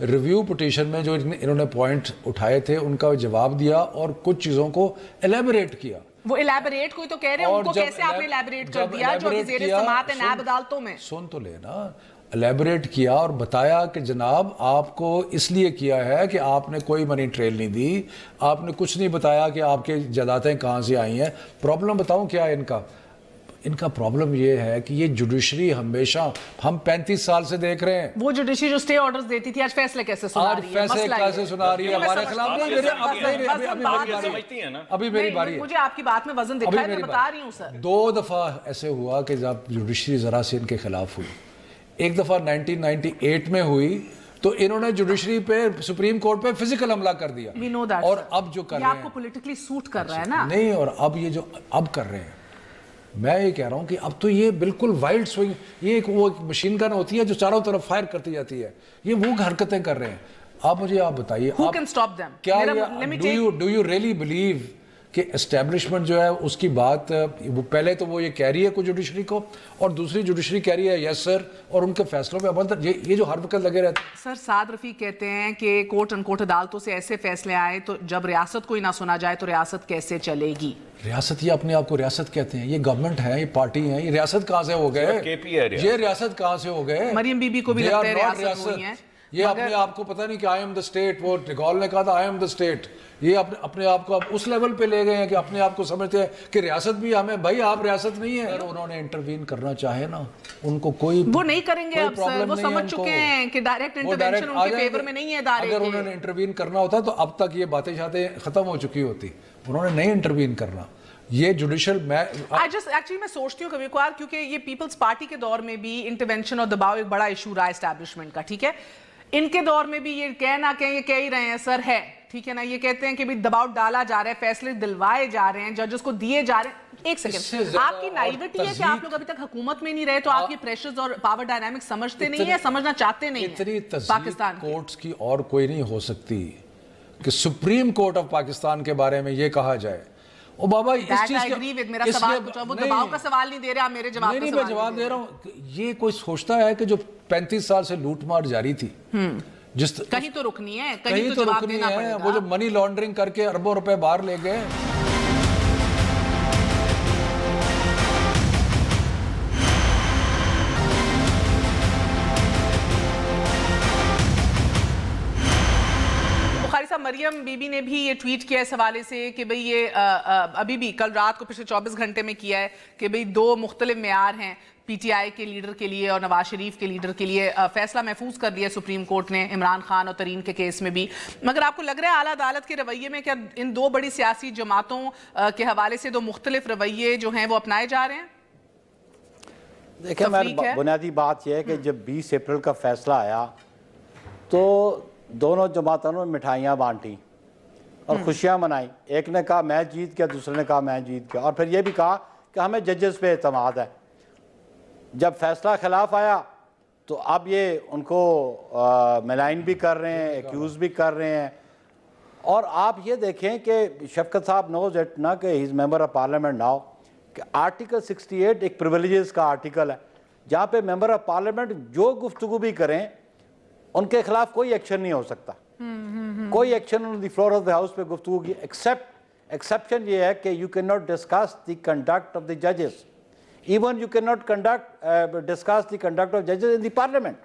ریویو پٹیشن میں جو انہوں نے پوائنٹ اٹھائے تھے ان کا جواب دیا اور کچھ چیزوں کو ایلیبریٹ کیا. وہ الیبریٹ کوئی تو کہہ رہے ہیں, ان کو کیسے آپ نے الیبریٹ کر دیا جو وزیر سماعت ہے نیب عدالتوں میں؟ سن تو لینا, الیبریٹ کیا اور بتایا کہ جناب آپ کو اس لیے کیا ہے کہ آپ نے کوئی منی ٹریل نہیں دی, آپ نے کچھ نہیں بتایا کہ آپ کے جائیدادیں کہاں سے آئی ہیں. پرابلم بتاؤں کیا ہے ان کا پرابلم یہ ہے کہ یہ جوڈیشری ہمیشہ ہم 35 سال سے دیکھ رہے ہیں, وہ جوڈیشری جو سٹے آرڈرز دیتی تھی آج فیصلے کیسے سنا رہی ہے, آج فیصلے کیسے سنا رہی ہے ہمارے خلاف. ابھی میری باری ہے, مجھے آپ کی بات میں وزن دکھا ہے, میں بتا رہی ہوں سر. 2 دفعہ ایسے ہوا کہ جب جوڈیشری ذرا سے ان کے خلاف ہوئی. ایک دفعہ 1998 میں ہوئی تو انہوں نے جوڈیشری پہ سپریم کورٹ پہ فزیکل حملہ کر دیا, اور اب جو کر رہے ہیں یہ آپ کو پولیٹیکلی سوٹ کر رہا ہے نا. نہیں, اور اب یہ جو اب کر رہے ہیں, میں یہ کہہ رہا ہوں کہ اب تو یہ بالکل وائلڈ سوئنگ, یہ وہ ایک مشین گن ہوتی ہے جو چاروں طرف فائر کرتی جاتی ہے, یہ وہ حرکتیں کر رہے ہیں. آپ مجھے آپ بتائیے, Who can stop them? کیا ڈو یو ریئلی بلیو کہ اسٹیبلشمنٹ جو ہے اس کی بات, وہ پہلے تو وہ یہ کہہ رہی ہے کوئی جوڈیشری کو, اور دوسری جوڈیشری کہہ رہی ہے یس سر, اور ان کے فیصلوں پہ عمل, یہ جو ہر وقت لگے رہتے ہیں. سر سعد رفیق کہتے ہیں کہ کوٹ ان کوٹ عدالتوں سے ایسے فیصلے آئے تو جب ریاست کو ہی نہ سنا جائے تو ریاست کیسے چلے گی؟ ریاست, یہ اپنے آپ کو ریاست کہتے ہیں, یہ گورنمنٹ ہے, یہ پارٹی ہے, یہ ریاست کہاں سے ہو گئے, یہ ریاست کہاں سے ہو گئے؟ مریم بی بی کو بھی لگتا ہے ریاست ہوئی ہیں. یہ اپنے آپ کو پتہ نہیں کہ آئی ایم دا اسٹیٹ, وہ ڈگول نے کہا تھا آئی ایم دا اسٹیٹ, یہ اپنے آپ کو اب اس لیول پہ لے گئے ہیں کہ اپنے آپ کو سمجھتے ہیں کہ ریاست بھی ہمیں, بھائی آپ ریاست نہیں ہے. انہوں نے انٹروین کرنا چاہے نا, ان کو کوئی وہ نہیں کریں گے اب سر, وہ سمجھ چکے ہیں کہ ڈائریکٹ انٹرونشن ان کے فیور میں نہیں ہے ادارے کے. اگر انہوں نے انٹروین کرنا ہوتا تو اب تک یہ باتیں شاتیں ختم ہو چکی ہوتی, انہوں نے نہیں انٹروین کرنا. یہ جوڈیشل ایکچولی میں سوچتی ہوں کبھی کبھار, کیونکہ یہ پیپلز پارٹی کے دور میں بھی انٹرونشن اور دباؤ ایک بڑا ایشو رہا اسٹیبلشمنٹ کا, ٹھیک ہے, ان کے دور میں بھی یہ کہنا کہ یہ کہہ ہی رہے ہیں سر ہے, ٹھیک ہے نا, یہ کہتے ہیں کہ بھی دباؤ ڈالا جا رہا ہے, فیصلے دلوائے جا رہے ہیں, ججز کو دیے جا رہے ہیں. ایک سیکنڈ, آپ کی نائیوٹی ہے کہ آپ لوگ ابھی تک حکومت میں نہیں رہے تو آپ یہ پریشرز اور پاور ڈائنامکس سمجھتے نہیں ہیں, سمجھنا چاہتے نہیں ہیں. اتنی پاکستان کورٹس کی اور کوئی نہیں ہو سکتی کہ سپریم کورٹ آف پاکستان کے بارے میں یہ کہا جائے. او بابا اس چیز کے میرا سوال پوچھا, وہ دباؤ کا سوال نہیں دے رہے, آپ میرے جواب کا نہیں, میں جواب دے رہا ہوں. یہ کوئی سوچتا ہے کہ جو 35 سال سے لوٹ مار جاری تھی, کہیں تو رکنی ہے, کہیں تو جواب دینا پڑے گا. وہ جو منی لانڈرنگ کر کے اربوں روپے باہر لے گئے. مریم بی بی نے بھی یہ ٹویٹ کیا اس حوالے سے کہ بھئی یہ ابھی بھی کل رات کو پچھلے 24 گھنٹے میں کیا ہے کہ بھئی 2 مختلف معیار ہیں پی ٹی آئی کے لیڈر کے لیے اور نواز شریف کے لیڈر کے لیے. فیصلہ محفوظ کر دیا سپریم کورٹ نے عمران خان اور ترین کے کیس میں بھی. مگر آپ کو لگ رہا ہے اعلیٰ عدالت کے رویے میں کیا ان 2 بڑی سیاسی جماعتوں کے حوالے سے 2 مختلف رویے جو ہیں وہ اپنائے جا رہے ہیں؟ دیکھیں, بنیادی بات یہ ہے کہ جب 20 اپریل کا فیصلہ آیا تو دونوں جماعتوں نے مٹھائیاں بانٹی اور خوشیاں منائی. ایک نے کہا میں جیت گیا, دوسرے نے کہا میں جیت گیا, اور پھر یہ بھی کہا کہ ہمیں ججز پہ اعتماد ہے. جب فیصلہ خلاف آیا تو اب یہ ان کو ملائن بھی کر رہے ہیں, ایکیوز بھی کر رہے ہیں. اور آپ یہ دیکھیں کہ شفقت صاحب نوز اٹ نا کہ ہی از ممبر آف پارلیمنٹ ناؤ, کہ آرٹیکل 68 ایک پریویلیجز کا آرٹیکل ہے جہاں پہ ممبر آف پارلیمنٹ جو گفتگو بھی کریں ان کے خلاف کوئی ایکشن نہیں ہو سکتا. کوئی action on the floor of the house پہ گفتگو کی ایکسیپشن یہ ہے کہ you can not discuss the conduct of the ججز, even you can not discuss the conduct of ججز ان دی پارلیمنٹ.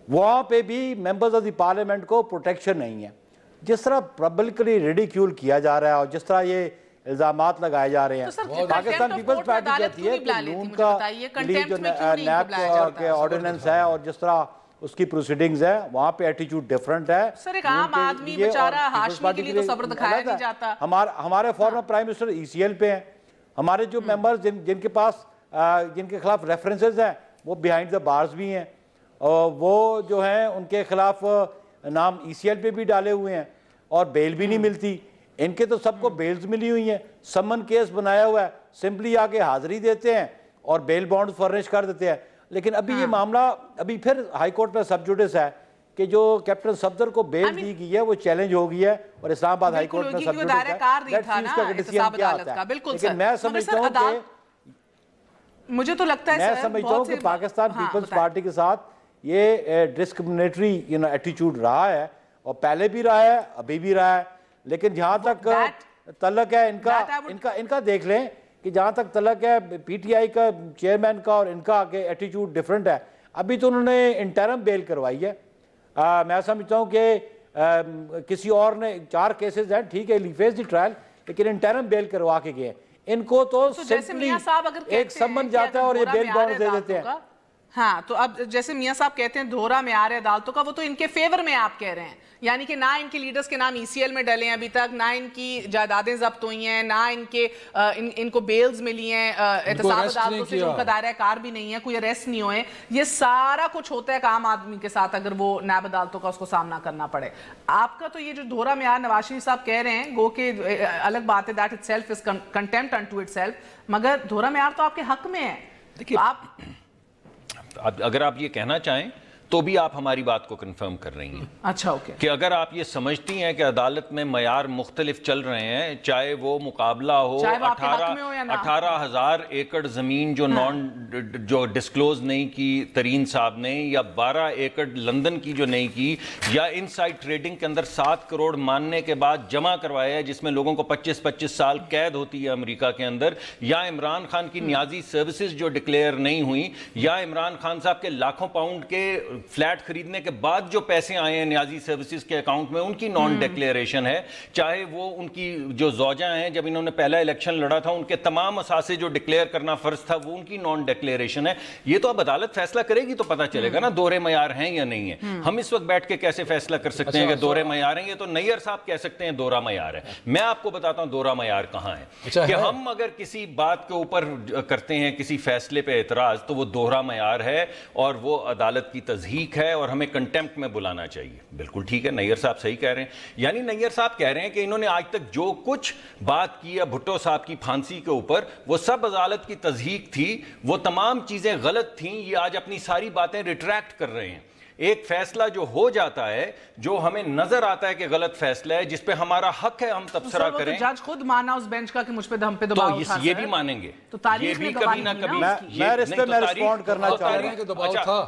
وہاں پہ بھی ممبرز آف دی پارلیمنٹ کو پروٹیکشن نہیں ہے. جس طرح پبلکلی ریڈیکیول کیا جا رہا ہے اور جس طرح یہ الزامات لگائے جا رہے ہیں, پاکستان پیپلز پارٹی کہتی ہے کہ نون کا جو نیب کے آرڈیننس ہے اور جس طرح اس کی پروسیڈنگز ہے وہاں پہ ایٹیچیوڈ ڈیفرنٹ ہے. سر ایک عام آدمی بیچارہ ہاشمی کے لیے تو صبر دکھایا نہیں جاتا. ہمارے فارمر پرائم منسٹر ای سی ایل پہ ہیں, ہمارے جو ممبرز جن کے پاس جن کے خلاف ریفرنسز ہیں وہ بیہائنڈ دا بارز بھی ہیں, وہ جو ہیں ان کے خلاف نام ای سی ایل پہ بھی ڈالے ہوئے ہیں اور بیل بھی نہیں ملتی. ان کے تو سب کو بیلز ملی ہوئی ہیں, سمن کیس بنایا ہوا ہے, سمپلی آگے حاضری دیتے ہیں اور بیل بانڈ فرنش کر دیتے ہیں. لیکن ابھی یہ معاملہ ابھی پھر ہائی کورٹ میں سب جوڈس ہے کہ جو کیپٹن صفدر کو بیل دی گئی ہے وہ چیلنج ہو گئی ہے اور اسلام آباد ہائی کورٹ میں سب جوڈس ہے. لیکن میں سمجھتا ہوں کہ مجھے تو لگتا ہے میں سمجھتا ہوں کہ پاکستان پیپلز پارٹی کے ساتھ یہ ڈسکرمنیٹری ایٹیچیوڈ رہا ہے اور پہلے بھی رہا ہے ابھی بھی رہا ہے. لیکن جہاں تک تعلق ہے ان کا دیکھ لیں کہ جہاں تک تعلق ہے پی ٹی آئی کا چیئرمین کا اور ان کا کہ ایٹیچیوڈ ڈیفرنٹ ہے. ابھی تو انہوں نے انٹرم بیل کروائی ہے. میں سمجھتا ہوں کہ کسی اور نے 4 کیسز ہیں, ٹھیک ہے, فیس دی ٹرائل, لیکن انٹرم بیل کروا کے گئے. ان کو تو سمپلی ایک سمن جاتا ہے اور یہ بیل بانڈ دے دیتے ہیں. ہاں, تو اب جیسے میاں صاحب کہتے ہیں دھورا معیار عدالتوں کا, وہ تو ان کے فیور میں آپ کہہ رہے ہیں, یعنی کہ نہ ان کے لیڈرز کے نام ای سی ایل میں ڈلے ہیں ابھی تک, نہ ان کی جائیدادیں ضبط ہوئی ہیں, نہ ان کو بیلز ملی ہیں, احتساب عدالتوں سے جو ان کا دائرہ کار بھی نہیں ہے, کوئی اریسٹ نہیں ہوئے. یہ سارا کچھ ہوتا ہے ایک عام آدمی کے ساتھ اگر وہ نیب عدالتوں کا اس کو سامنا کرنا پڑے. آپ کا تو یہ جو دھورا معیار نواز شریف صاحب کہہ رہے ہیں, گو کہ الگ بات ہے, that it self is contempt into it self, مگر دھورا معیار تو آپ کے حق میں ہے. دیکھیے, اگر آپ یہ کہنا چاہیں تو بھی آپ ہماری بات کو کنفرم کر رہی ہیں. اچھا, اوکے, کہ اگر آپ یہ سمجھتی ہیں کہ عدالت میں معیار مختلف چل رہے ہیں, چاہے وہ مقابلہ ہو 18,000 ایکڑ زمین جو ڈسکلوز نہیں کی ترین صاحب نے, یا 12 ایکڑ لندن کی جو نہیں کی, یا ان سائڈ ٹریڈنگ کے اندر 7 کروڑ ماننے کے بعد جمع کروایا ہے جس میں لوگوں کو 25 سال قید ہوتی ہے امریکہ کے اندر, یا عمران خان کی نیازی سروسز جو ڈکلیئر نہیں ہوئی, یا عمران خان صاحب کے لاکھوں پاؤنڈ کے فلیٹ خریدنے کے بعد جو پیسے آئے ہیں نیازی سروسز کے اکاؤنٹ میں, ان کی نان ڈیکلیریشن ہے, چاہے وہ ان کی جو زوجہ ہیں جب انہوں نے پہلا الیکشن لڑا تھا ان کے تمام اثاثے جو ڈکلیئر کرنا فرض تھا وہ ان کی نان ڈیکلیریشن ہے. یہ تو اب عدالت فیصلہ کرے گی تو پتہ چلے گا نا دورے معیار ہیں یا نہیں ہیں. ہم اس وقت بیٹھ کے کیسے فیصلہ کر سکتے ہیں کہ دورے معیار ہیں؟ یہ تو نیئر صاحب کہہ سکتے ہیں دورہ معیار ہے. میں آپ کو بتاتا ہوں دورہ معیار کہاں ہے. کہ ہم اگر کسی بات کے اوپر کرتے ہیں کسی فیصلے پہ اعتراض, تو وہ دورہ معیار ہے اور وہ عدالت کی تضحیک ہے اور ہمیں کنٹمپٹ میں بلانا چاہیے. بالکل ٹھیک ہے, نیئر صاحب صحیح کہہ رہے ہیں. یعنی نیئر صاحب کہہ رہے ہیں کہ انہوں نے آج تک جو کچھ بات کی ہے بھٹو صاحب کی پھانسی کے اوپر, وہ سب عدالت کی تضحیک تھی, وہ تمام چیزیں غلط تھیں. یہ آج اپنی ساری باتیں ریٹریکٹ کر رہے ہیں. ایک فیصلہ جو ہو جاتا ہے, جو ہمیں نظر آتا ہے کہ غلط فیصلہ ہے, جس پہ ہمارا حق ہے ہم تبصرہ کریں, تو جج خود مانا اس بینچ کا کہ مجھ پہ ہم پہ دباؤ اٹھا تو یہ بھی مانیں گے. تو تاریخ بھی کبھی نہ کبھی میں اس پہ میں رسپونڈ کرنا چاہوں گا.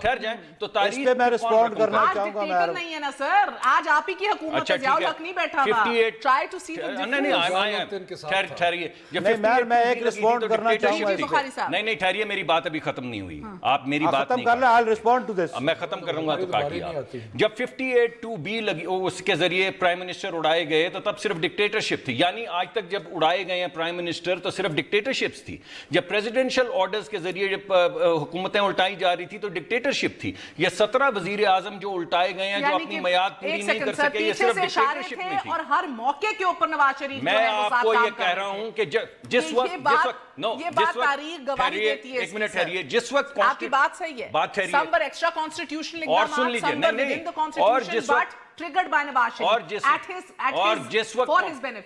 ٹھہر جائیں, تو اس پہ میں رسپونڈ کرنا چاہوں گا. میں نہیں ہے نا سر, آج آپ ہی کی حکومت ہے, ضیاء الحق نہیں بیٹھا ہوا. ٹرائی ٹو سی میں ایک رسپونڈ کرنا چاہوں گا. نہیں ٹھہریے, میری بات ابھی ختم نہیں ہوئی, آپ میری بات ختم کر لیں. I'll respond to this. میں ختم کروں گا تو کاٹیے آپ. جب 58(2)B لگی اس کے ذریعے پرائم منسٹر اڑائے گئے تو تب صرف ڈکٹیٹرشپ تھی. یعنی آج تک جب اڑائے گئے ہیں پرائم منسٹر تو صرف ڈکٹیٹرشپس تھی. جب پریزیڈنشل آرڈرز کے ذریعے جب حکومتیں الٹائی جا رہی تھی تو ڈکٹیٹرشپ تھی. یہ 17 وزیر اعظم جو الٹائے گئے ہیں جو اپنی میعاد پوری نہیں کر سکے, یہ صرف ڈکٹیٹرشپ میں تھی. اور ہر موقع کے اوپر نواز شریف میں آپ کو یہ کہہ رہا ہوں کہ جس وقت تاریخ گواہی دیتی ہے. ایک منٹ ٹھہریے, جس وقت آپ کی بات صحیح ہے, بات ٹھہریے, some were extra constitutional اور سن لیجیے,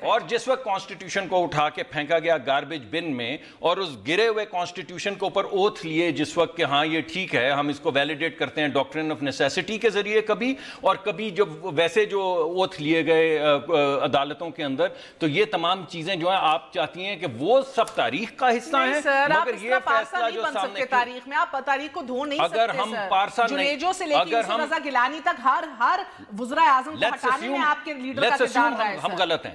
اور جس وقت کانسٹیٹیوشن کو اٹھا کے پھینکا گیا گاربیج بن میں, اور اس گرے ہوئے کانسٹیٹیوشن کے اوپر اوتھ لیے جس وقت کہ ہاں یہ ٹھیک ہے ہم اس کو ویلیڈیٹ کرتے ہیں ڈاکٹرن آف نیسیسٹی کے ذریعے کبھی, اور کبھی جب ویسے جو اوتھ لیے گئے عدالتوں کے اندر, تو یہ تمام چیزیں جو ہیں آپ چاہتی ہیں کہ وہ سب تاریخ کا حصہ ہیں, مگر یہ فیصلہ جو سامنے تاریخ میں آپ تاریخ کو دھو نہیں سکتے. اگر ہم پارسا جنیجو سے لے کے یوسف رضا گیلانی تک ہر وزراء اعظم کو ہٹانے میں آپ کے لیڈر کا کردار رہا ہے. ہم غلط ہیں,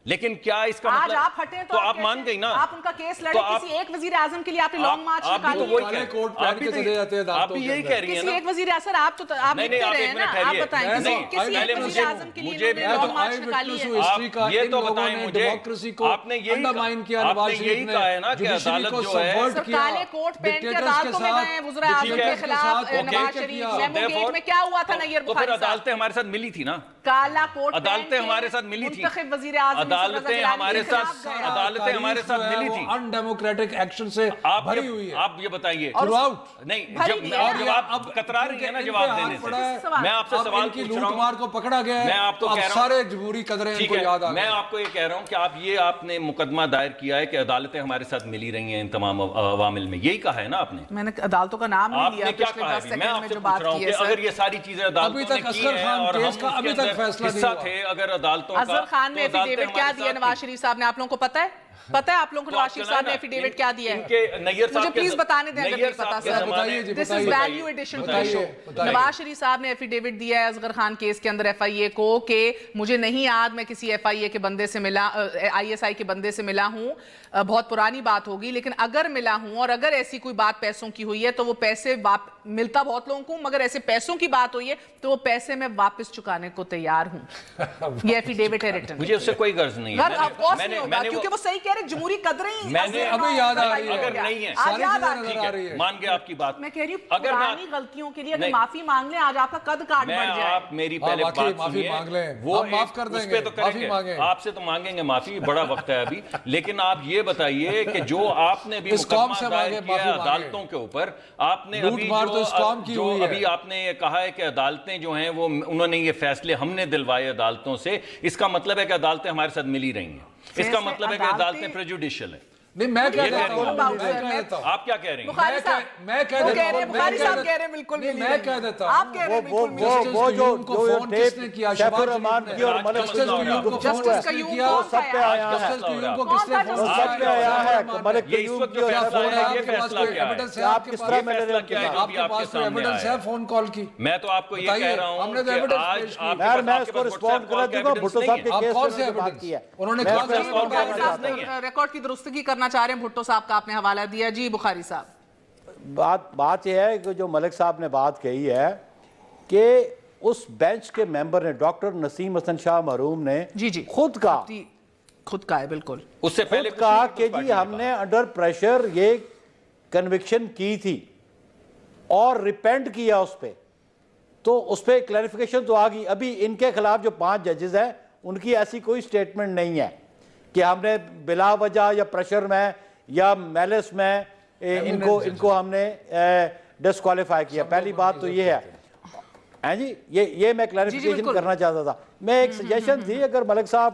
لیکن کیا اس کا مطلب آپ ہٹیں تو آپ مان گئی نا, آپ ان کا کیس لڑے, کسی ایک وزیر اعظم کے لیے آپ نے لانگ مارچ نکالی, آپ بھی یہی کہہ رہی ہیں نا. کسی ایک وزیر اعظم آپ تو آپ نہیں کہہ رہے ہیں نا, آپ بتائیں کسی ایک وزیر اعظم کے لیے لانگ مارچ نکالی ہے. یہ تو بتائیں مجھے, آپ نے یہی کہا ہے نا کہ عدالت جو ہے کالے کوٹ پہن کے عدالتوں میں گئے وزراء اعظم کے خلاف نواز شریف, میمو گیٹ میں کیا ہوا تھا نیئر بخاری صاحب, عدالتیں ہمارے ساتھ ملی تھی نا, کالا کوٹ عدالتیں ہمارے ساتھ ملی تھی, منتخب وزیر اعظم عدالتیں ہمارے ساتھ ملی تھی, ان ڈیموکریٹک ایکشن سے بھری ہوئی ہے. آپ یہ بتائیے نہیں, جب آپ کترا رہی ہیں نا جواب دینے سے, میں آپ سے سوال پوچھ رہا ہوں, مار کو پکڑا گیا ہے, میں آپ کو کہہ رہا ہوں سارے جمہوری قدریں ان کو یاد آ گئی. میں آپ کو یہ کہہ رہا ہوں کہ آپ نے مقدمہ دائر کیا ہے کہ عدالتیں ہمارے ساتھ ملی رہی ہیں ان تمام عوامل میں, یہی کہا ہے نا آپ نے. میں نے عدالتوں کا نام نہیں لیا, کیا کہا ہے؟ میں آپ سے پوچھ رہا ہوں کہ اگر یہ ساری چیزیں عدالتوں نے کی ہیں اور ہم اس کے اندر حصہ تھے, اگر عدالتوں کا, اظہر خان نے ایفیڈیوٹ کیا دیا نواز شریف صاحب نے, آپ لوگوں کو پتہ ہے پتہ ہے آپ لوگوں کو نواز شریف صاحب نے ایفیڈیوٹ کیا دیا ہے؟ مجھے پلیز بتانے دیں اگر نہیں پتا سر. دس از ویلیو ایڈیشن ٹو دی شو. نواز شریف صاحب نے ایفیڈیوٹ دیا ہے اصغر خان کیس کے اندر FIA کو کہ مجھے نہیں یاد میں کسی FIA کے بندے سے ملا, ISI کے بندے سے ملا ہوں, بہت پرانی بات ہوگی, لیکن اگر ملا ہوں اور اگر ایسی کوئی بات پیسوں کی ہوئی ہے تو وہ پیسے ملتا بہت لوگوں کو, مگر ایسے پیسوں کی بات ہوئی ہے تو وہ پیسے میں واپس چکانے کو تیار ہوں. یہ ایفیڈیوٹ ہے ریٹن. مجھے اس سے کوئی غرض نہیں ہے کیونکہ وہ صحیح کہہ رہے جمہوری قدریں ابھی یاد آ رہی ہے, اگر نہیں ہے مان گیا آپ کی بات. میں کہہ رہی ہوں پرانی غلطیوں کے لیے اگر معافی مانگ لیں آج آپ کا قد کاٹ بڑھ جائے. آپ میری پہلے بات سنیے, وہ معاف کر دیں گے, معافی مانگیں, آپ سے تو مانگیں گے معافی, بڑا وقت ہے ابھی. لیکن آپ یہ بتائیے کہ جو آپ نے بھی مقدمہ دائر کیا عدالتوں کے اوپر, آپ نے ابھی آپ نے یہ کہا ہے کہ عدالتیں جو ہیں وہ انہوں نے یہ فیصلے ہم نے دلوائے عدالتوں سے, اس کا مطلب ہے کہ عدالتیں ہمارے ساتھ ملی رہی ہیں, اس کا مطلب ہے کہ عدالتیں پریجوڈیشل ہیں. نہیں میں کہہ دیتا ہوں, آپ کیا کہہ رہی ہیں؟ میں کہہ دیتا ہوں, بخاری صاحب کہہ رہے ہیں بالکل میں کہہ دیتا ہوں, آپ کہہ رہے ہیں بالکل وہ جو ٹیپ شیخ الرحمان کی اور ملک قیوم کو جسٹس قیوم وہ سب پہ آیا ہے, وہ سب پہ آیا ہے ملک قیوم کی, آپ کس طرح میں لے رہے ہیں, آپ کے پاس ایویڈنس ہے فون کال کی؟ میں تو آپ کو یہ کہہ رہا ہوں کہ آج یار میں اس کو رسپونڈ کرا دوں گا. بھٹو صاحب کے کیس میں بات کی ہے, انہوں نے ریکارڈ کی درستگی کرنا چاہ رہے ہیں بھٹو صاحب کا آپ نے حوالہ دیا. جی بخاری صاحب, بات یہ ہے کہ جو ملک صاحب نے بات کہی ہے کہ اس بینچ کے ممبر نے ڈاکٹر نسیم حسن شاہ مرحوم نے خود کہا ہے بالکل اس سے پہلے کہا کہ جی ہم نے انڈر پریشر یہ کنوکشن کی تھی اور ریپینٹ کیا اس پہ, تو اس پہ کلیریفیکیشن تو آ گئی. ابھی ان کے خلاف جو 5 ججز ہیں ان کی ایسی کوئی سٹیٹمنٹ نہیں ہے کہ ہم نے بلا وجہ یا پریشر میں یا میلس میں ان کو ہم نے ڈسکوالیفائی کیا. پہلی بات تو یہ ہے جی, یہ میں کلیریفیکیشن کرنا چاہتا تھا. میں ایک سجیشن تھی, اگر ملک صاحب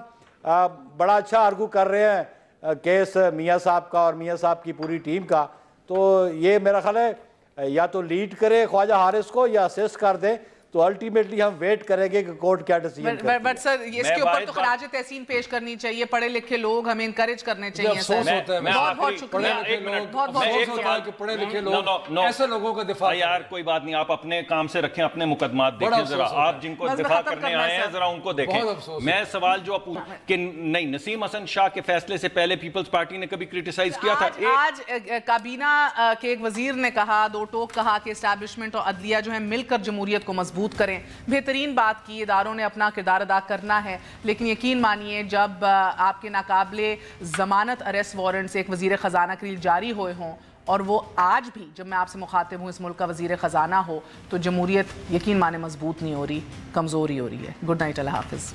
بڑا اچھا آرگو کر رہے ہیں کیس میاں صاحب کا اور میاں صاحب کی پوری ٹیم کا, تو یہ میرا خیال ہے یا تو لیڈ کرے خواجہ حارث کو یا اسسٹ کر دے, تو الٹیمیٹلی ہم ویٹ کریں گے کہ کورٹ کیا ڈیسیژن کرے. بٹ سر اس کے اوپر تو خراج تحسین پیش کرنی چاہیے, پڑھے لکھے لوگ ہمیں انکریج کرنے چاہیے سر. بہت بہت شکریہ. پڑھے لکھے لوگ ایسے لوگوں کا دفاع. یار کوئی بات نہیں, آپ اپنے کام سے رکھیں, اپنے مقدمات دیکھیں ذرا, آپ جن کو دفاع کرنے آئے ہیں ذرا ان کو دیکھیں. میں سوال جو کہ نہیں, نسیم حسن شاہ کے فیصلے سے پہلے پیپلز پارٹی نے کبھی کرٹیسائز کیا تھا؟ آج کابینہ کے ایک وزیر نے کہا, 2 ٹوک کہا کہ اسٹیبلشمنٹ اور عدلیہ جو ہے مل کر جمہوریت کو مضبوط کریں. بہترین بات کی, اداروں نے اپنا کردار ادا کرنا ہے, لیکن یقین مانیے جب آپ کے ناقابل ضمانت اریسٹ وارنٹ سے ایک وزیر خزانہ کے لیے جاری ہوئے ہوں, اور وہ آج بھی جب میں آپ سے مخاطب ہوں اس ملک کا وزیر خزانہ ہو, تو جمہوریت یقین مانے مضبوط نہیں ہو رہی, کمزور ہی ہو رہی ہے. گڈ نائٹ, اللہ حافظ.